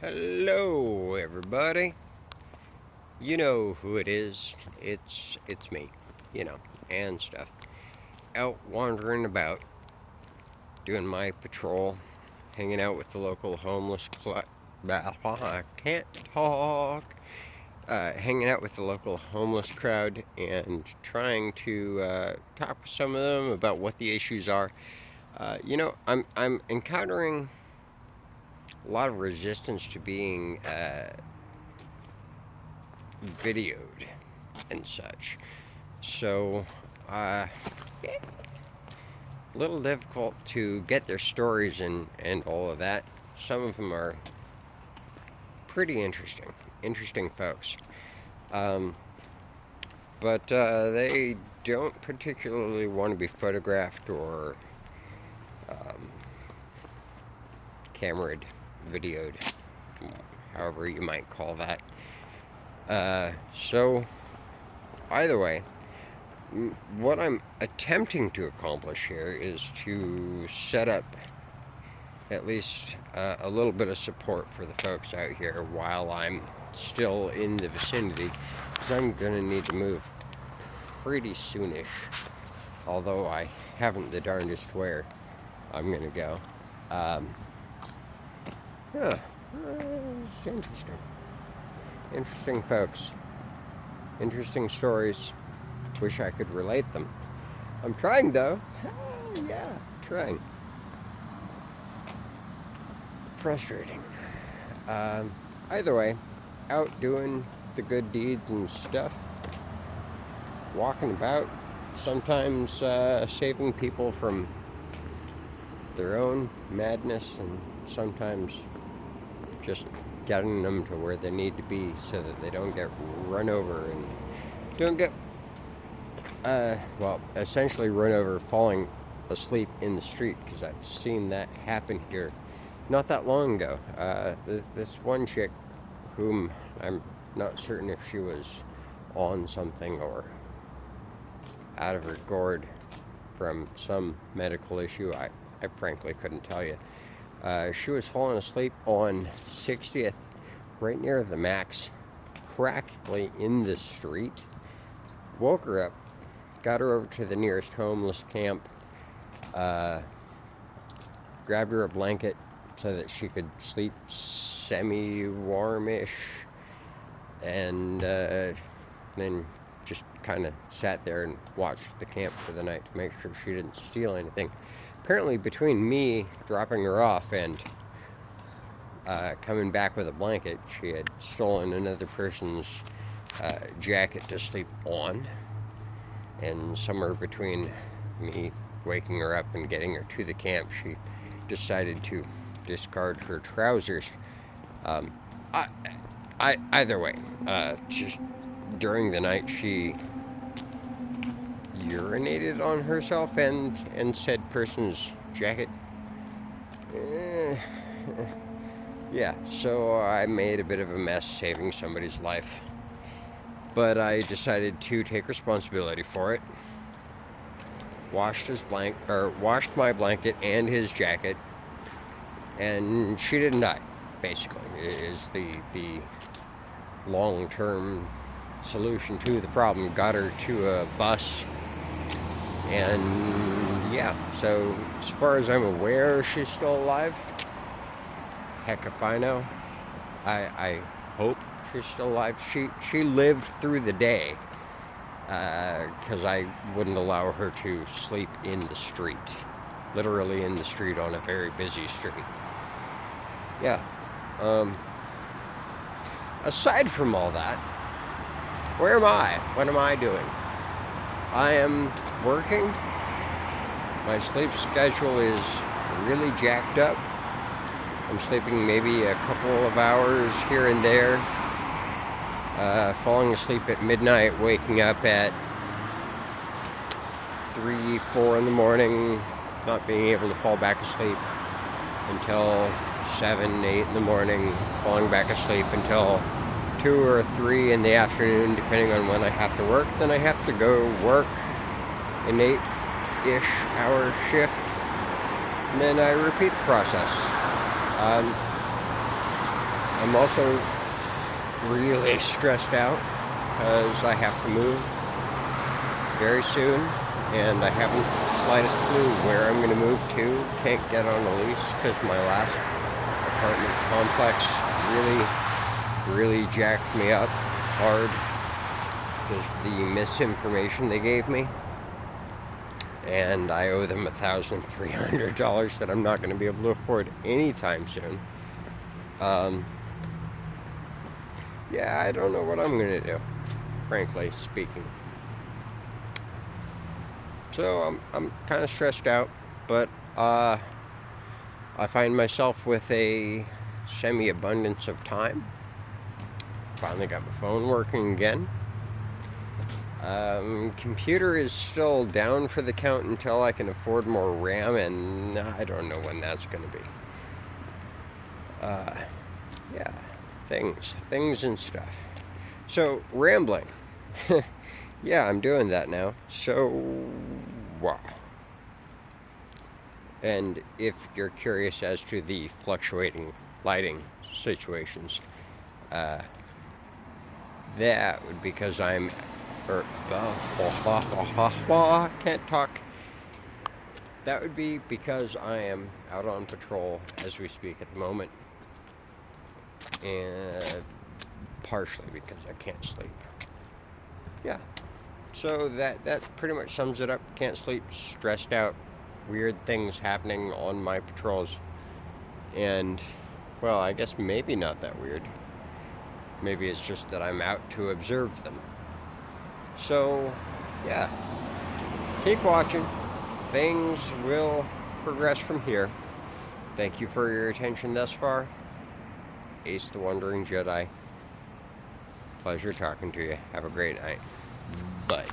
Hello, everybody. You know who it is. It's me, you know, and stuff. Out wandering about, doing my patrol, hanging out with the local homeless club. I can't talk. Hanging out with the local homeless crowd and trying to talk with some of them about what the issues are. I'm encountering a lot of resistance to being videoed and such. So, a little difficult to get their stories and all of that. Some of them are pretty interesting folks. Um, but they don't particularly want to be photographed or um, cameraed, videoed, however you might call that. So, either way, what I'm attempting to accomplish here is to set up at least a little bit of support for the folks out here while I'm still in the vicinity, because I'm going to need to move pretty soonish, although I haven't the darndest where I'm going to go. Yeah, it's interesting. Interesting folks. Interesting stories. Wish I could relate them. I'm trying though. Yeah, trying. Frustrating. Either way, out doing the good deeds and stuff. Walking about, sometimes saving people from their own madness, and sometimes just getting them to where they need to be so that they don't get run over and don't get essentially run over falling asleep in the street, because I've seen that happen here not that long ago. This one chick, whom I'm not certain if she was on something or out of her gourd from some medical issue, I frankly couldn't tell you. She was falling asleep on 60th, right near the Max, practically in the street. Woke her up, got her over to the nearest homeless camp, grabbed her a blanket so that she could sleep semi-warmish, and then just kind of sat there and watched the camp for the night to make sure she didn't steal anything. Apparently, between me dropping her off and coming back with a blanket, she had stolen another person's jacket to sleep on. And somewhere between me waking her up and getting her to the camp, she decided to discard her trousers. Either way, just during the night, she urinated on herself and said person's jacket. Yeah, so I made a bit of a mess saving somebody's life. But I decided to take responsibility for it. Washed my blanket and his jacket, and she didn't die. Basically, is the long-term solution to the problem. Got her to a bus, and yeah. So as far as I'm aware, she's still alive. Heck if I know. I hope she's still alive. She lived through the day, because I wouldn't allow her to sleep in the street, literally in the street on a very busy street. Yeah. Aside from all that, where am I? What am I doing? I am working. My sleep schedule is really jacked up. I'm sleeping maybe a couple of hours here and there, falling asleep at midnight, waking up at 3, 4 in the morning, not being able to fall back asleep until 7, 8 in the morning, falling back asleep until 2 or 3 in the afternoon, depending on when I have to work. Then I have to go work an 8-ish hour shift, and then I repeat the process. I'm also really stressed out because I have to move very soon, and I haven't the slightest clue where I'm going to move to. Can't get on a lease because my last apartment complex really jacked me up hard because of the misinformation they gave me, and I owe them $1,300 that I'm not going to be able to afford anytime soon. Yeah, I don't know what I'm going to do, frankly speaking. So I'm kind of stressed out, but I find myself with a semi-abundance of time. Finally got my phone working again. Computer is still down for the count until I can afford more RAM, and I don't know when that's going to be. Yeah, things and stuff. So, rambling. Yeah, I'm doing that now. So, wow. And if you're curious as to the fluctuating lighting situations, that would be because I'm... can't talk. That would be because I am out on patrol as we speak at the moment. And partially because I can't sleep. Yeah. So that pretty much sums it up. Can't sleep, stressed out, weird things happening on my patrols. And, well, I guess maybe not that weird. Maybe it's just that I'm out to observe them. So, yeah. Keep watching. Things will progress from here. Thank you for your attention thus far. Ace the Wandering Jedi. Pleasure talking to you. Have a great night. Bye.